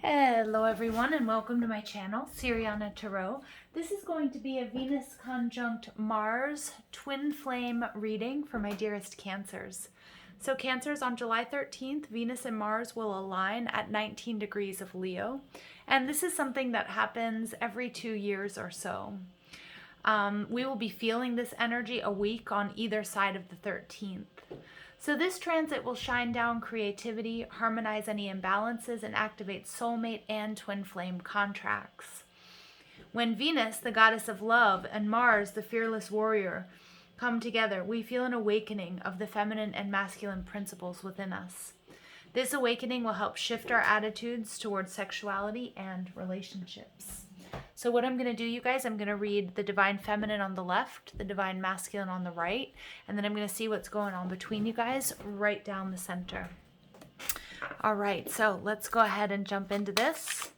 Hello everyone and welcome to my channel, Siriana Tarot. This is going to be a Venus conjunct Mars twin flame reading for my dearest Cancers. So Cancers, on July 13th, Venus and Mars will align at 19 degrees of Leo. And this is something that happens every 2 years or so. We will be feeling this energy a week on either side of the 13th. So this transit will shine down creativity, harmonize any imbalances, and activate soulmate and twin flame contracts. When Venus, the goddess of love, and Mars, the fearless warrior, come together, we feel an awakening of the feminine and masculine principles within us. This awakening will help shift our attitudes towards sexuality and relationships. So what I'm going to do, you guys, I'm going to read the Divine Feminine on the left, the Divine Masculine on the right, and then I'm going to see what's going on between you guys right down the center. All right, so let's go ahead and jump into this.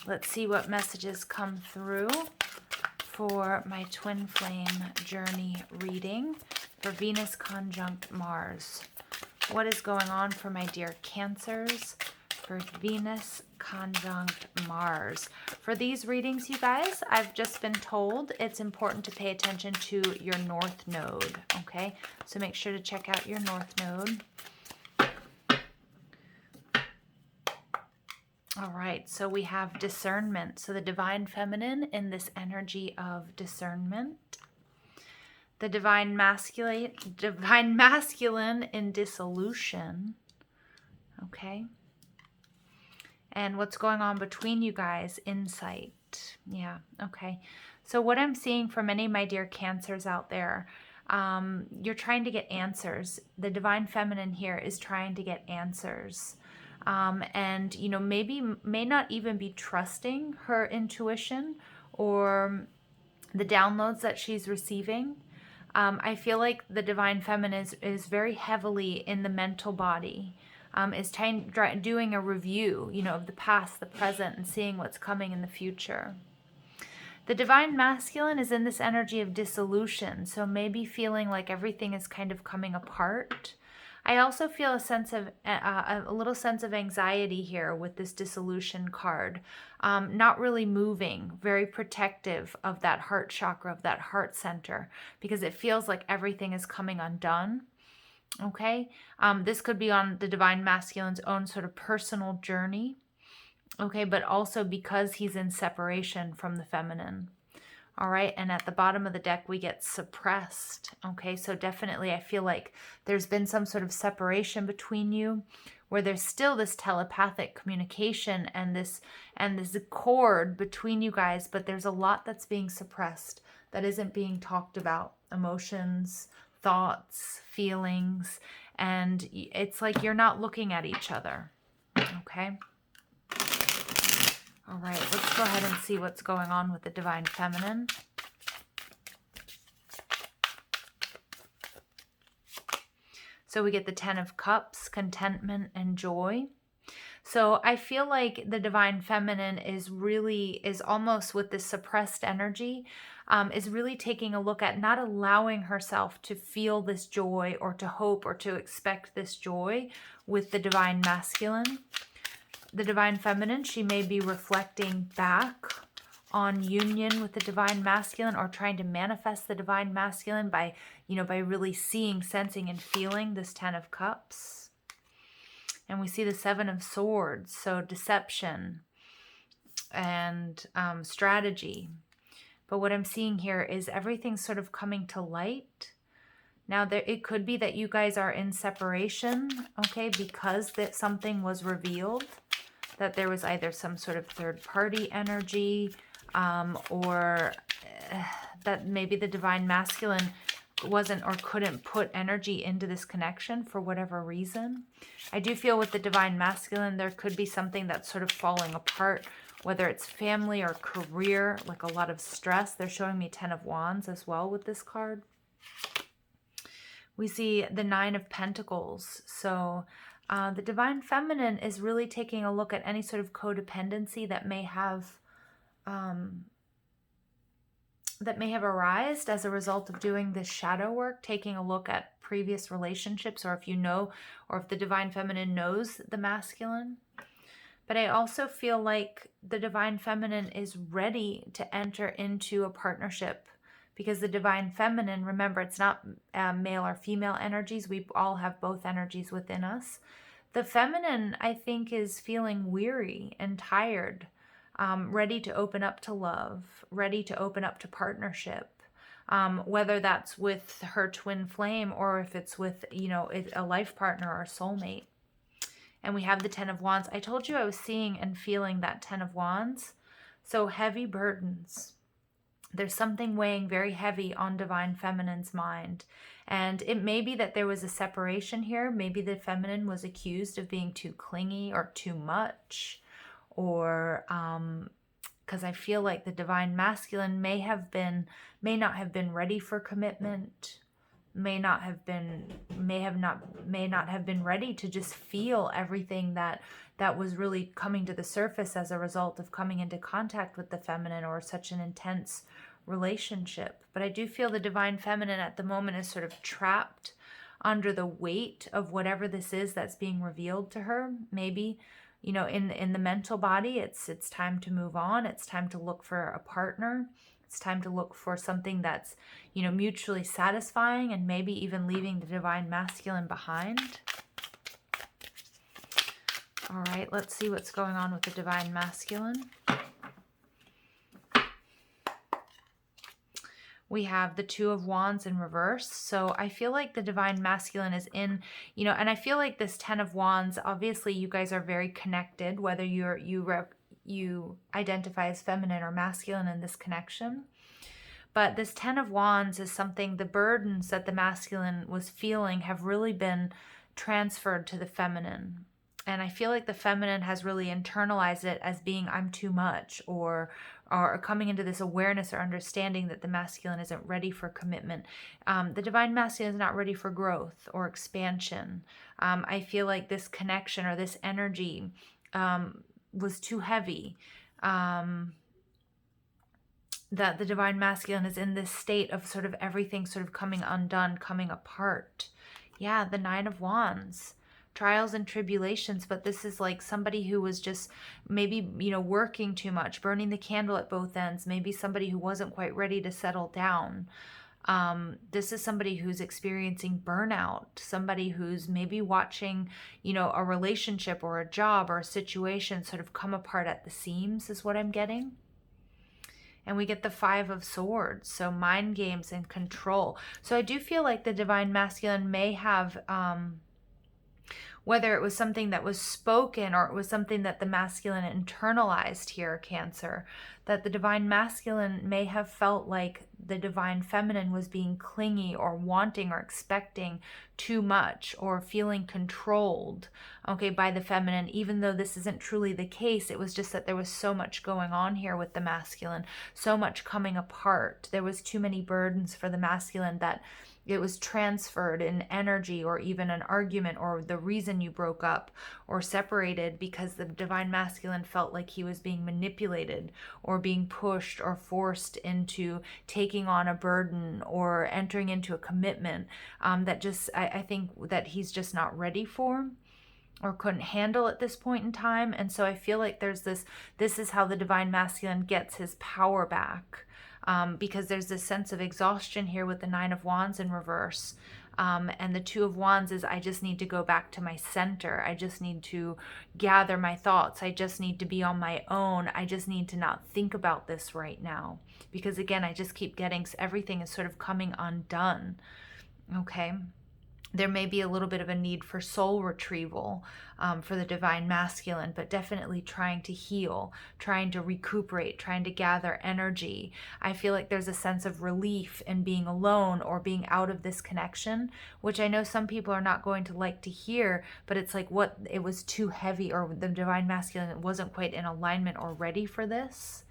Let's see what messages come through for my Twin Flame Journey reading for Venus conjunct Mars. What is going on for my dear Cancers for Venus conjunct Mars? For these readings, you guys, I've just been told it's important to pay attention to your North Node, okay? So make sure to check out your North Node. All right, so we have discernment. So the Divine Feminine in this energy of discernment. The Divine Masculine in dissolution, okay? And what's going on between you guys, insight. Yeah, okay. So what I'm seeing for many of my dear Cancers out there, you're trying to get answers. The Divine Feminine here is trying to get answers. And, you know, may not even be trusting her intuition or the downloads that she's receiving. I feel like the Divine Feminine is very heavily in the mental body. Is doing a review, you know, of the past, the present, and seeing what's coming in the future. The Divine Masculine is in this energy of dissolution, so maybe feeling like everything is kind of coming apart. I also feel a sense of a little sense of anxiety here with this dissolution card. Not really moving, very protective of that heart chakra, of that heart center, because it feels like everything is coming undone. Okay, this could be on the Divine Masculine's own sort of personal journey. Okay, but also because he's in separation from the feminine. All right, and at the bottom of the deck, we get suppressed. Okay, so definitely I feel like there's been some sort of separation between you where there's still this telepathic communication and this accord between you guys, but there's a lot that's being suppressed that isn't being talked about. Emotions, thoughts, feelings, and it's like you're not looking at each other. Okay? All right, let's go ahead and see what's going on with the Divine Feminine. So we get the Ten of Cups, contentment and joy. So I feel like the Divine Feminine is almost with this suppressed energy, is really taking a look at not allowing herself to feel this joy or to hope or to expect this joy with the Divine Masculine. The Divine Feminine, she may be reflecting back on union with the Divine Masculine or trying to manifest the Divine Masculine by, you know, by really seeing, sensing, and feeling this Ten of Cups. And we see the Seven of Swords, so deception and strategy. But what I'm seeing here is everything sort of coming to light. Now, it could be that you guys are in separation, okay, because that something was revealed, that there was either some sort of third-party energy or that maybe the Divine Masculine wasn't or couldn't put energy into this connection for whatever reason. I do feel with the Divine Masculine, there could be something that's sort of falling apart, whether it's family or career, like a lot of stress. They're showing me Ten of Wands as well with this card. We see the Nine of Pentacles. So the Divine Feminine is really taking a look at any sort of codependency that may have arisen as a result of doing this shadow work, taking a look at previous relationships, or if you know, or if the Divine Feminine knows the masculine. But I also feel like the divine feminine is ready to enter into a partnership, because the divine feminine, remember, it's not male or female energies. We all have both energies within us. The feminine, I think, is feeling weary and tired, ready to open up to love, ready to open up to partnership. Whether that's with her twin flame or if it's with, a life partner or a soulmate. And we have the 10 of Wands. I told you I was seeing and feeling that 10 of Wands. So heavy burdens. There's something weighing very heavy on divine feminine's mind. And it may be that there was a separation here. Maybe the feminine was accused of being too clingy or too much. Or because I feel like the divine masculine may not have been ready for commitment. May not have been ready to just feel everything that was really coming to the surface as a result of coming into contact with the feminine or such an intense relationship. But I do feel the divine feminine at the moment is sort of trapped under the weight of whatever this is that's being revealed to her. Maybe, in the mental body, it's time to move on. It's time to look for a partner. It's time to look for something that's, mutually satisfying, and maybe even leaving the divine masculine behind. All right, let's see what's going on with the divine masculine. We have the 2 of Wands in reverse. So I feel like the divine masculine is in, and I feel like this 10 of Wands, obviously you guys are very connected, whether you identify as feminine or masculine in this connection. But this 10 of Wands is something, the burdens that the masculine was feeling have really been transferred to the feminine. And I feel like the feminine has really internalized it as being, I'm too much, or coming into this awareness or understanding that the masculine isn't ready for commitment. The divine masculine is not ready for growth or expansion. I feel like this connection or this energy was too heavy. That the divine masculine is in this state of sort of everything sort of coming undone, coming apart. Yeah, the 9 of Wands. Trials and tribulations, but this is like somebody who was just maybe, working too much, burning the candle at both ends. Maybe somebody who wasn't quite ready to settle down. This is somebody who's experiencing burnout, somebody who's maybe watching, a relationship or a job or a situation sort of come apart at the seams is what I'm getting. And we get the 5 of Swords, so mind games and control. So I do feel like the divine masculine may have, whether it was something that was spoken or it was something that the masculine internalized here, Cancer, that the divine masculine may have felt like the divine feminine was being clingy or wanting or expecting too much or feeling controlled, okay, by the feminine, even though this isn't truly the case. It was just that there was so much going on here with the masculine, so much coming apart. There was too many burdens for the masculine that it was transferred in energy, or even an argument, or the reason you broke up or separated, because the divine masculine felt like he was being manipulated or being pushed or forced into taking on a burden or entering into a commitment that just, I think that he's just not ready for or couldn't handle at this point in time. And so I feel like there's this is how the divine masculine gets his power back. Because there's this sense of exhaustion here with the 9 of Wands in reverse. And the 2 of Wands is, I just need to go back to my center. I just need to gather my thoughts. I just need to be on my own. I just need to not think about this right now. Because again, I just keep getting, everything is sort of coming undone. Okay. There may be a little bit of a need for soul retrieval for the divine masculine, but definitely trying to heal, trying to recuperate, trying to gather energy. I feel like there's a sense of relief in being alone or being out of this connection, which I know some people are not going to like to hear, but it's like it was too heavy, or the divine masculine wasn't quite in alignment or ready for this.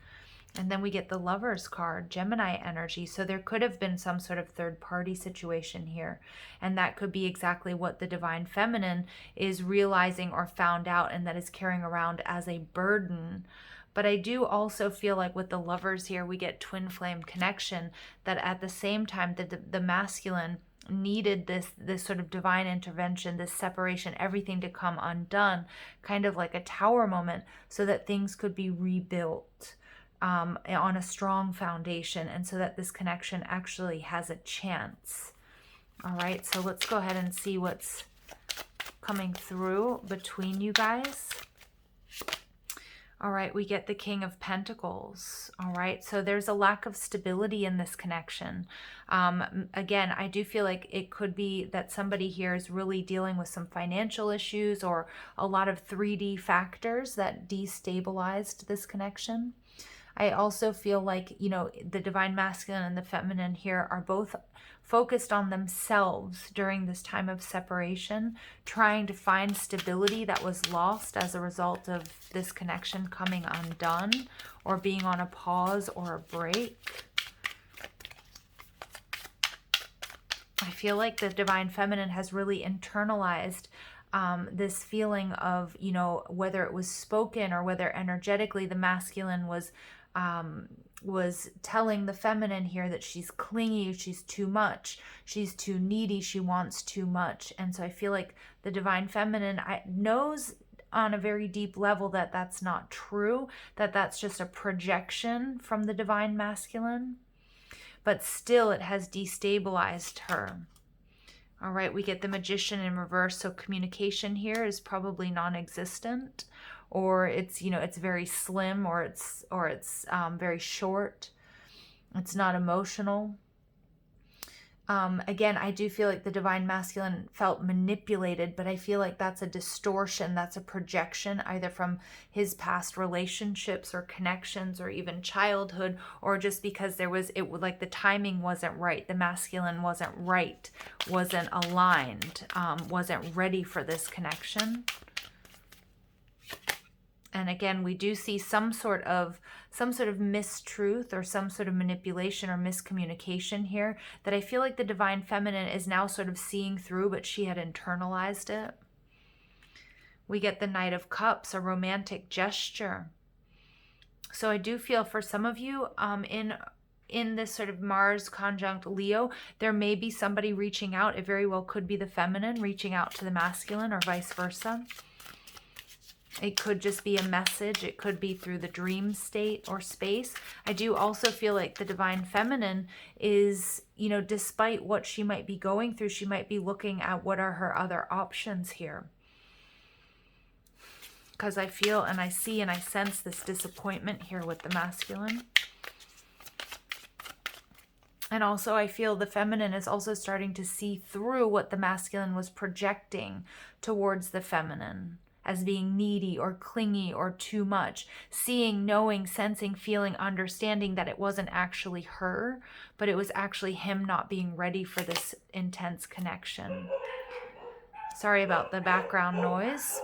And then we get the Lovers card, Gemini energy. So there could have been some sort of third party situation here. And that could be exactly what the Divine Feminine is realizing or found out, and that is carrying around as a burden. But I do also feel like with the Lovers here, we get twin flame connection, that at the same time the masculine needed this sort of divine intervention, this separation, everything to come undone, kind of like a tower moment, so that things could be rebuilt on a strong foundation, and so that this connection actually has a chance. All right, so let's go ahead and see what's coming through between you guys. All right, we get the King of Pentacles. All right, so there's a lack of stability in this connection. Again, I do feel like it could be that somebody here is really dealing with some financial issues, or a lot of 3D factors that destabilized this connection. I also feel like, you know, the Divine Masculine and the Feminine here are both focused on themselves during this time of separation, trying to find stability that was lost as a result of this connection coming undone, or being on a pause or a break. I feel like the Divine Feminine has really internalized this feeling of, you know, whether it was spoken or whether energetically the masculine was telling the feminine here that she's clingy, she's too much, she's too needy, she wants too much. And so I feel like the Divine Feminine knows on a very deep level that that's not true, that that's just a projection from the Divine Masculine, but still it has destabilized her. All right, we get the Magician in reverse, so communication here is probably non-existent, or it's, you know, it's very slim, or it's very short. It's not emotional. Again, I do feel like the Divine Masculine felt manipulated, but I feel like that's a distortion, that's a projection, either from his past relationships or connections, or even childhood, or just because like the timing wasn't right. The masculine wasn't right, wasn't aligned, wasn't ready for this connection. And again, we do see some sort of mistruth, or some sort of manipulation or miscommunication here, that I feel like the Divine Feminine is now sort of seeing through, but she had internalized it. We get the Knight of Cups, a romantic gesture. So I do feel for some of you in this sort of Mars conjunct Leo, there may be somebody reaching out. It very well could be the feminine reaching out to the masculine, or vice versa. It could just be a message. It could be through the dream state or space. I do also feel like the Divine Feminine is, you know, despite what she might be going through, she might be looking at what are her other options here. Because I feel and I see and I sense this disappointment here with the masculine. And also I feel the feminine is also starting to see through what the masculine was projecting towards the feminine, as being needy or clingy or too much, seeing, knowing, sensing, feeling, understanding that it wasn't actually her, but it was actually him not being ready for this intense connection. Sorry about the background noise.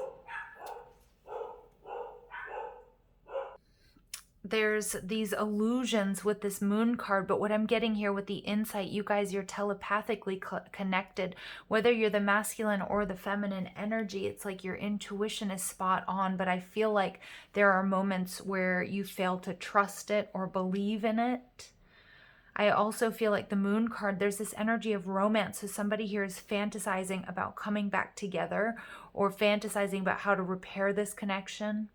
There's these illusions with this moon card, but what I'm getting here with the insight, you guys, you're telepathically connected, whether you're the masculine or the feminine energy. It's like your intuition is spot on, but I feel like there are moments where you fail to trust it or believe in it. I also feel like the moon card, there's this energy of romance. So somebody here is fantasizing about coming back together, or fantasizing about how to repair this connection,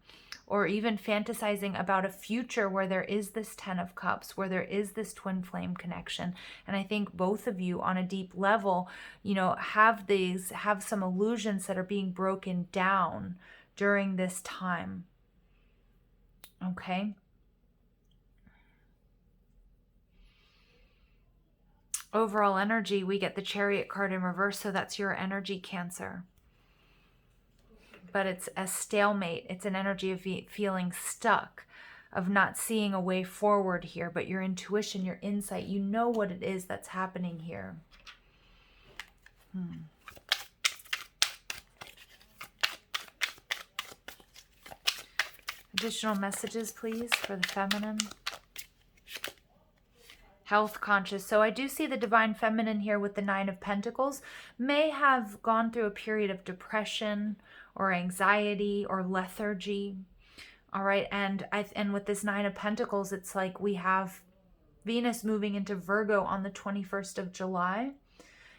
or even fantasizing about a future where there is this 10 of Cups, where there is this twin flame connection. And I think both of you on a deep level, you know, have some illusions that are being broken down during this time. Okay. Overall energy, we get the Chariot card in reverse, so that's your energy, Cancer. But it's a stalemate. It's an energy of feeling stuck, of not seeing a way forward here, but your intuition, your insight, you know what it is that's happening here. Additional messages, please, for the feminine. health conscious. So I do see the divine feminine here with the Nine of Pentacles may have gone through a period of depression or anxiety or lethargy. All right. And with this Nine of Pentacles, it's like we have Venus moving into Virgo on the 21st of July.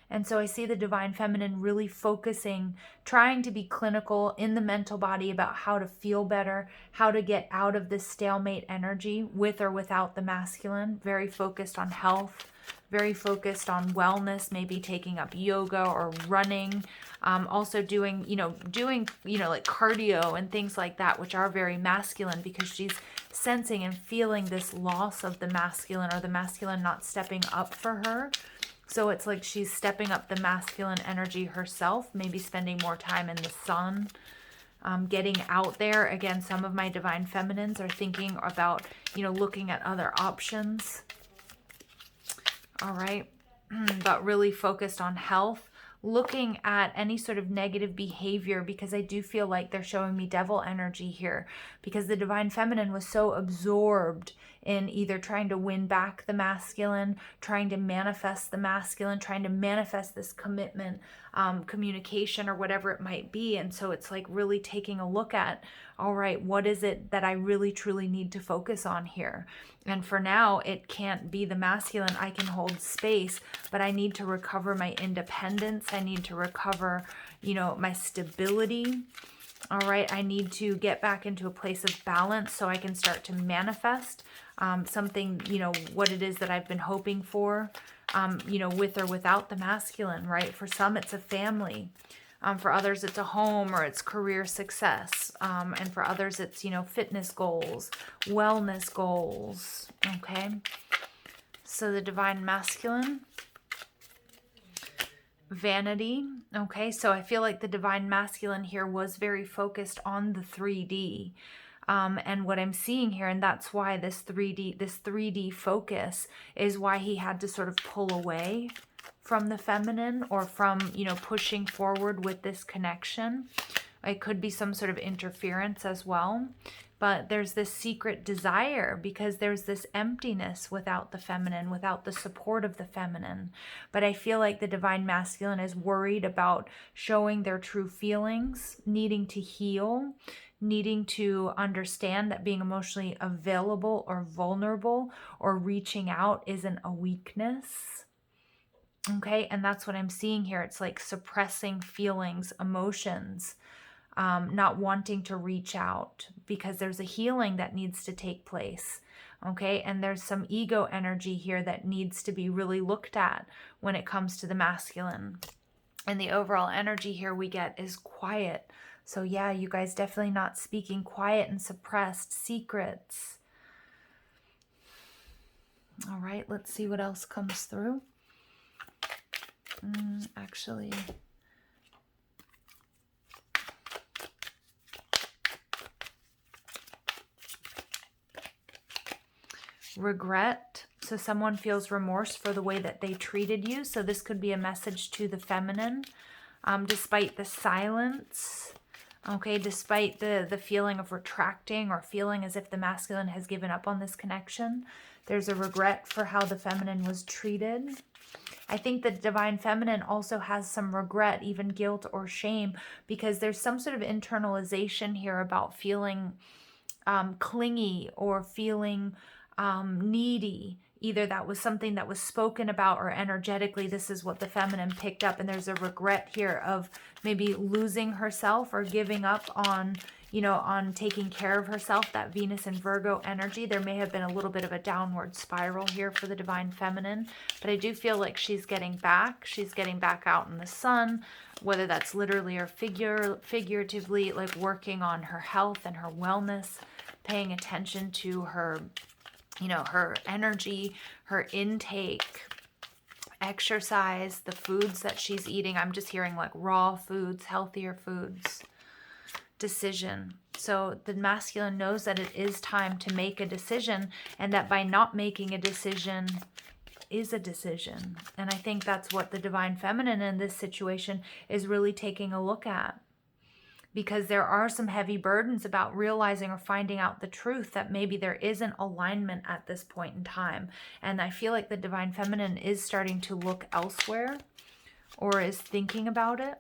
And so I see the divine feminine really focusing, trying to be clinical in the mental body about how to feel better, how to get out of this stalemate energy with or without the masculine, very focused on health, very focused on wellness, maybe taking up yoga or running, also doing like cardio and things like that, which are very masculine, because she's sensing and feeling this loss of the masculine, or the masculine not stepping up for her. So it's like she's stepping up the masculine energy herself, maybe spending more time in the sun, getting out there. Again, some of my divine feminines are thinking about, looking at other options. All right. But really focused on health, looking at any sort of negative behavior, because I do feel like they're showing me devil energy here, because the divine feminine was so absorbed in either trying to win back the masculine, trying to manifest the masculine, trying to manifest this commitment, communication, or whatever it might be. And so it's like really taking a look at, all right, what is it that I really truly need to focus on here? And for now, it can't be the masculine. I can hold space, but I need to recover my independence. I need to recover, my stability. All right, I need to get back into a place of balance so I can start to manifest something, what it is that I've been hoping for, with or without the masculine, right? For some, it's a family. For others, it's a home, or it's career success. And for others, it's, fitness goals, wellness goals. Okay. So the divine masculine, vanity. Okay. So I feel like the divine masculine here was very focused on the 3D. And what I'm seeing here, and that's why this 3D focus is why he had to sort of pull away from the feminine, or from, pushing forward with this connection. It could be some sort of interference as well. But there's this secret desire, because there's this emptiness without the feminine, without the support of the feminine. But I feel like the divine masculine is worried about showing their true feelings, needing to heal, needing to understand that being emotionally available or vulnerable or reaching out isn't a weakness. Okay, and that's what I'm seeing here. It's like suppressing feelings, emotions, not wanting to reach out, because there's a healing that needs to take place. Okay, and there's some ego energy here that needs to be really looked at when it comes to the masculine. And the overall energy here we get is quiet. So yeah, you guys definitely not speaking quiet and suppressed secrets. All right, let's see what else comes through. Actually, regret. So someone feels remorse for the way that they treated you. So this could be a message to the feminine, despite the silence. Okay, despite the feeling of retracting, or feeling as if the masculine has given up on this connection, there's a regret for how the feminine was treated. I think the divine feminine also has some regret, even guilt or shame, because there's some sort of internalization here about feeling clingy or feeling needy. Either that was something that was spoken about, or energetically this is what the feminine picked up. And there's a regret here of maybe losing herself or giving up on, on taking care of herself, that Venus and Virgo energy. There may have been a little bit of a downward spiral here for the divine feminine, but I do feel like she's getting back. She's getting back out in the sun, whether that's literally or figuratively, like working on her health and her wellness, paying attention to her, her energy, her intake, exercise, the foods that she's eating. I'm just hearing like raw foods, healthier foods, decision. So the masculine knows that it is time to make a decision, and that by not making a decision is a decision. And I think that's what the divine feminine in this situation is really taking a look at. because there are some heavy burdens about realizing or finding out the truth that maybe there isn't alignment at this point in time. And I feel like the Divine Feminine is starting to look elsewhere or is thinking about it.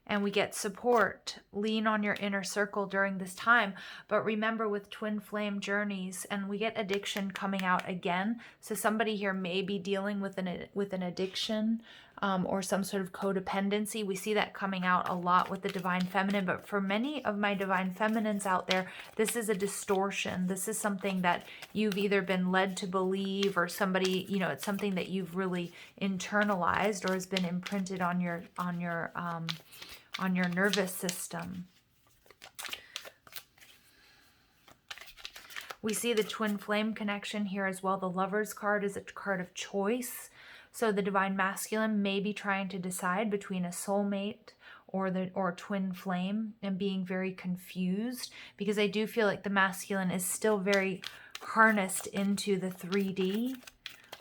And we get support. Lean on your inner circle during this time. But remember, with twin flame journeys, and we get addiction coming out again. So somebody here may be dealing with an addiction or some sort of codependency. We see that coming out a lot with the Divine Feminine. But for many of my Divine Feminines out there, this is a distortion. This is something that you've either been led to believe, or somebody, you know, it's something that you've really internalized or has been imprinted on your nervous system. We see the twin flame connection here as well. The Lover's card is a card of choice. So the Divine Masculine may be trying to decide between a soulmate or twin flame and being very confused, because I do feel like the masculine is still very harnessed into the 3D.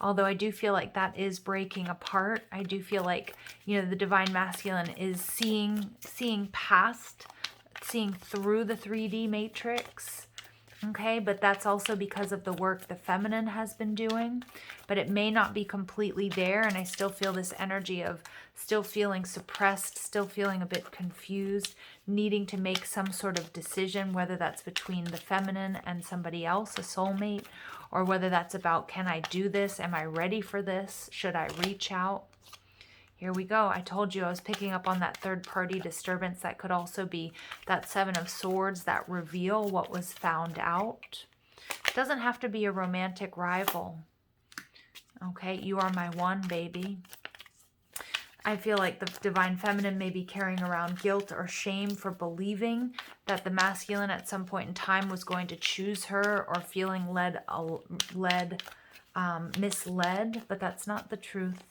Although I do feel like that is breaking apart. I do feel like, you know, the Divine Masculine is seeing past, seeing through the 3D matrix. Okay, but that's also because of the work the feminine has been doing. But it may not be completely there, and I still feel this energy of still feeling suppressed, still feeling a bit confused, needing to make some sort of decision, whether that's between the feminine and somebody else, a soulmate, or whether that's about, can I do this? Am I ready for this? Should I reach out? Here we go. I told you I was picking up on that third-party disturbance. That could also be that Seven of Swords, that reveal what was found out. It doesn't have to be a romantic rival. Okay, you are my one, baby. I feel like the Divine Feminine may be carrying around guilt or shame for believing that the masculine at some point in time was going to choose her, or feeling misled, but that's not the truth.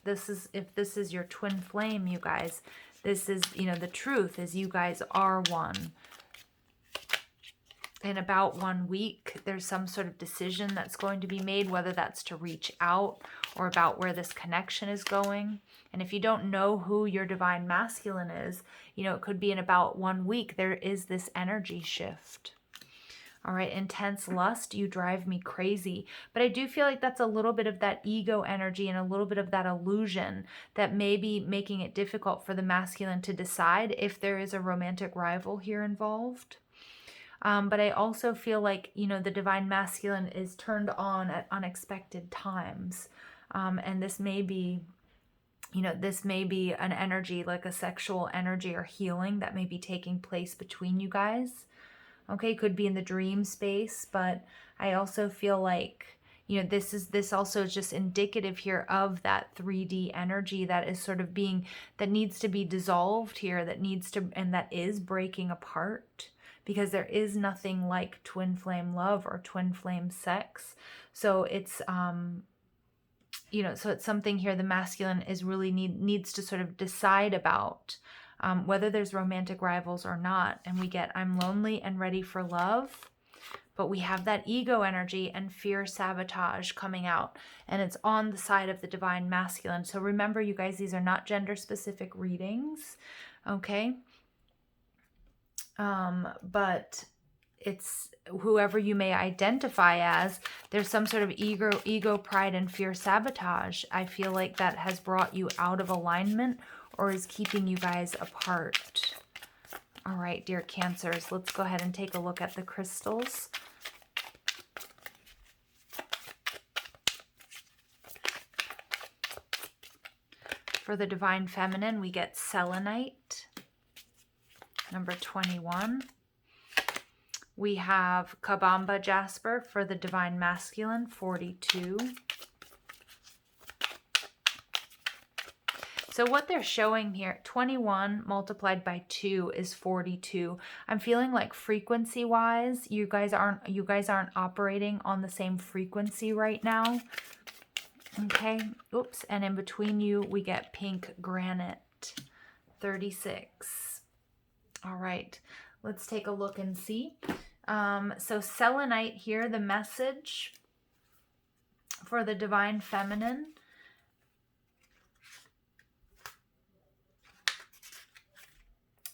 If this is your twin flame, you guys, this is, you know, the truth is you guys are one. In about 1 week, there's some sort of decision that's going to be made, whether that's to reach out or about where this connection is going. And if you don't know who your Divine Masculine is, you know, it could be in about 1 week, there is this energy shift. All right, intense lust, you drive me crazy. But I do feel like that's a little bit of that ego energy and a little bit of that illusion that may be making it difficult for the masculine to decide if there is a romantic rival here involved. But I also feel like, you know, the Divine Masculine is turned on at unexpected times. And this may be, you know, this may be an energy, like a sexual energy or healing that may be taking place between you guys. Okay, could be in the dream space, but I also feel like, you know, this also is just indicative here of that 3D energy that is sort of being, that needs to be dissolved here, that needs to, and that is breaking apart, because there is nothing like twin flame love or twin flame sex. So it's, you know, so it's something here the masculine is really needs to sort of decide about. Whether there's romantic rivals or not. And we get, I'm lonely and ready for love. But we have that ego energy and fear sabotage coming out. And it's on the side of the Divine Masculine. So remember, you guys, these are not gender-specific readings. Okay? But it's whoever you may identify as, there's some sort of ego, pride, and fear sabotage. I feel like that has brought you out of alignment or is keeping you guys apart. All right, dear Cancers, let's go ahead and take a look at the crystals. For the Divine Feminine, we get selenite, number 21. We have Kabamba jasper for the Divine Masculine, 42. So what they're showing here, 21 multiplied by 2 is 42. I'm feeling like frequency-wise, you guys aren't operating on the same frequency right now. Okay, oops, and in between you, we get pink granite, 36. All right, let's take a look and see. So selenite here, the message for the Divine Feminine.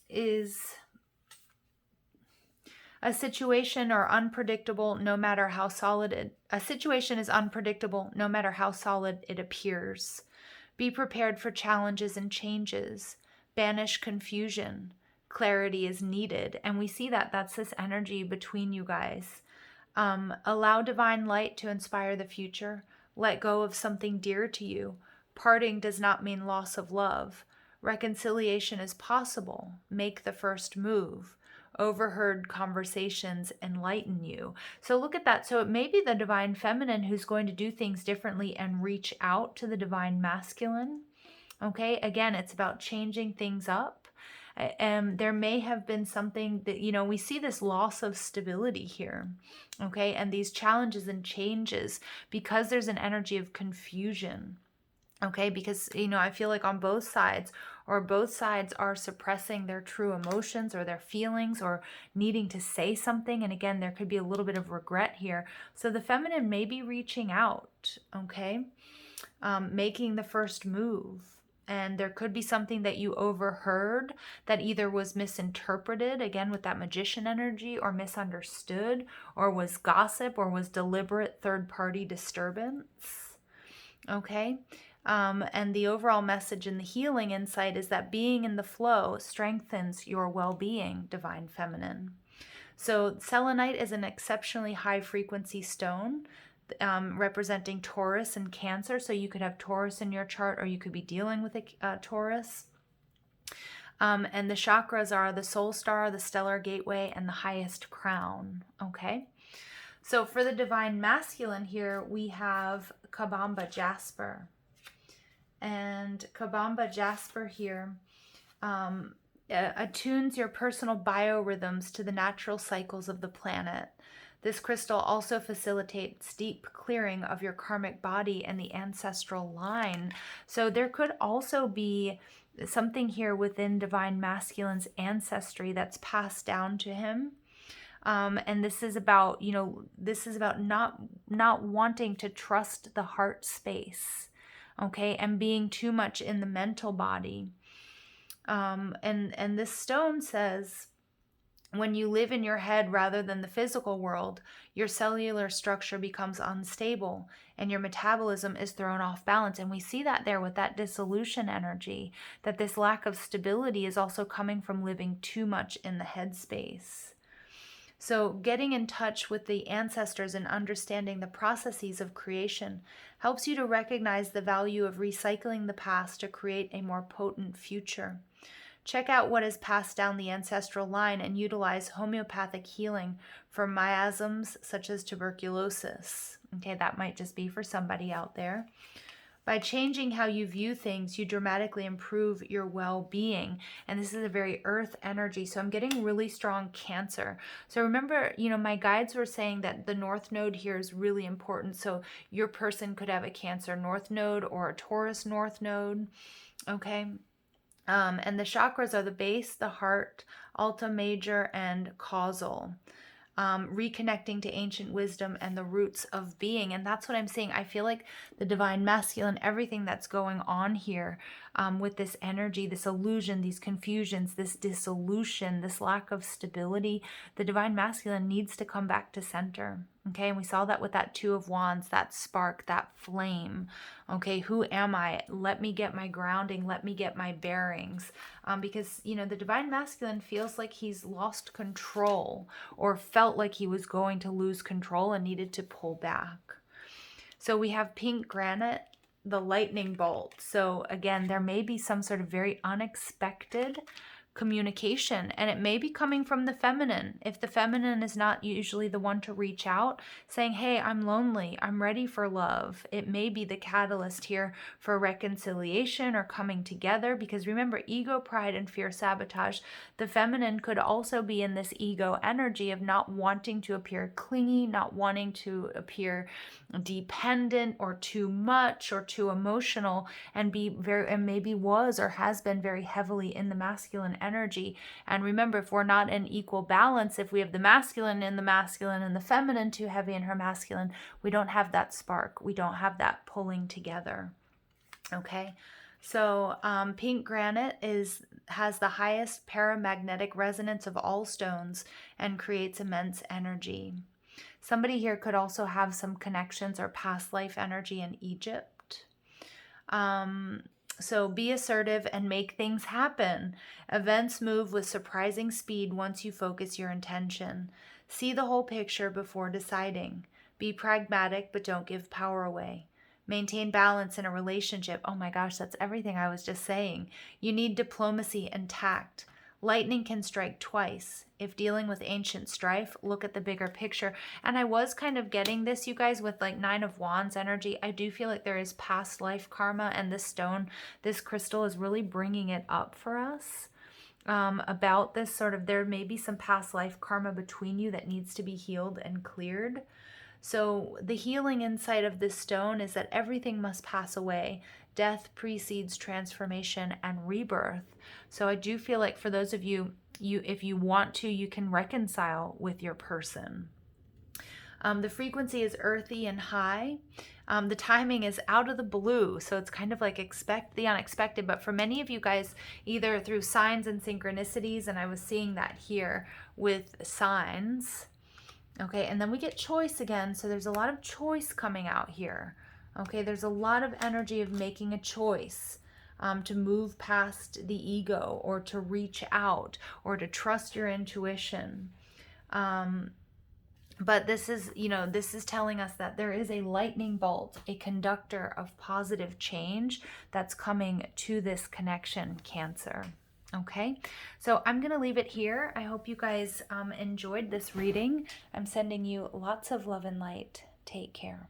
is a situation or unpredictable no matter how solid a situation is unpredictable no matter how solid it appears. Be prepared for challenges and changes. Banish confusion. Clarity is needed. And we see that that's this energy between you guys. Allow divine light to inspire the future. Let go of something dear to you. Parting does not mean loss of love. Reconciliation is possible. Make the first move. Overheard conversations enlighten you. So look at that. So it may be the divine feminine who's going to do things differently and reach out to the divine masculine. Okay, again, it's about changing things up. There may have been something that, we see this loss of stability here. Okay, and these challenges and changes because there's an energy of confusion. Okay, because, I feel like on both sides are suppressing their true emotions or their feelings or needing to say something. And again, there could be a little bit of regret here. So the feminine may be reaching out, okay, making the first move. And there could be something that you overheard that either was misinterpreted, again, with that magician energy, or misunderstood, or was gossip, or was deliberate third-party disturbance, okay? And the overall message in the healing insight is that being in the flow strengthens your well-being, divine feminine. So selenite is an exceptionally high frequency stone representing Taurus and Cancer. So you could have Taurus in your chart, or you could be dealing with a Taurus. And the chakras are the soul star, the stellar gateway, and the highest crown. Okay. So for the divine masculine here, we have Kabamba Jasper. And Kabamba Jasper here attunes your personal biorhythms to the natural cycles of the planet. This crystal also facilitates deep clearing of your karmic body and the ancestral line. So there could also be something here within divine masculine's ancestry that's passed down to him. And this is about, not wanting to trust the heart space, okay, and being too much in the mental body. And this stone says, when you live in your head rather than the physical world, your cellular structure becomes unstable and your metabolism is thrown off balance. And we see that there with that dissolution energy, that this lack of stability is also coming from living too much in the head space. So getting in touch with the ancestors and understanding the processes of creation helps you to recognize the value of recycling the past to create a more potent future. Check out what is passed down the ancestral line and utilize homeopathic healing for miasms such as tuberculosis. Okay, that might just be for somebody out there. By changing how you view things, you dramatically improve your well-being. And this is a very earth energy. So I'm getting really strong Cancer. So remember, my guides were saying that the North Node here is really important. So your person could have a Cancer North Node or a Taurus North Node. Okay. And the chakras are the base, the heart, alta major, and causal. Reconnecting to ancient wisdom and the roots of being. And that's what I'm saying. I feel like the divine masculine, everything that's going on here with this energy, this illusion, these confusions, this dissolution, this lack of stability, the divine masculine needs to come back to center. Okay, and we saw that with that Two of Wands, that spark, that flame. Okay, who am I? Let me get my grounding. Let me get my bearings. Because, the divine masculine feels like he's lost control or felt like he was going to lose control and needed to pull back. So we have pink granite, the lightning bolt. So again, there may be some sort of very unexpected communication, and it may be coming from the feminine. If the feminine is not usually the one to reach out saying, hey, I'm lonely, I'm ready for love, it may be the catalyst here for reconciliation or coming together. Because remember, ego, pride, and fear sabotage, the feminine could also be in this ego energy of not wanting to appear clingy, not wanting to appear dependent or too much or too emotional, and maybe was or has been very heavily in the masculine energy. And remember, if we're not in equal balance, if we have the masculine and the feminine too heavy in her masculine, we don't have that spark. We don't have that pulling together. Okay. So pink granite has the highest paramagnetic resonance of all stones and creates immense energy. Somebody here could also have some connections or past life energy in Egypt. So be assertive and make things happen. Events move with surprising speed once you focus your intention. See the whole picture before deciding. Be pragmatic, but don't give power away. Maintain balance in a relationship. Oh my gosh, that's everything I was just saying. You need diplomacy and tact. Lightning can strike twice. If dealing with ancient strife, look at the bigger picture. And I was kind of getting this, you guys, with like Nine of Wands energy. I do feel like there is past life karma, and this stone, this crystal is really bringing it up for us. About this sort of, there may be some past life karma between you that needs to be healed and cleared. So the healing insight of this stone is that everything must pass away. Death precedes transformation and rebirth. So I do feel like for those of you, if you want to, you can reconcile with your person. The frequency is earthy and high. The timing is out of the blue, so it's kind of like expect the unexpected. But for many of you guys, either through signs and synchronicities, and I was seeing that here with signs. Okay, and then we get choice again, so there's a lot of choice coming out here. Okay, there's a lot of energy of making a choice to move past the ego, or to reach out, or to trust your intuition. But this is, this is telling us that there is a lightning bolt, a conductor of positive change that's coming to this connection, Cancer. Okay, so I'm going to leave it here. I hope you guys enjoyed this reading. I'm sending you lots of love and light. Take care.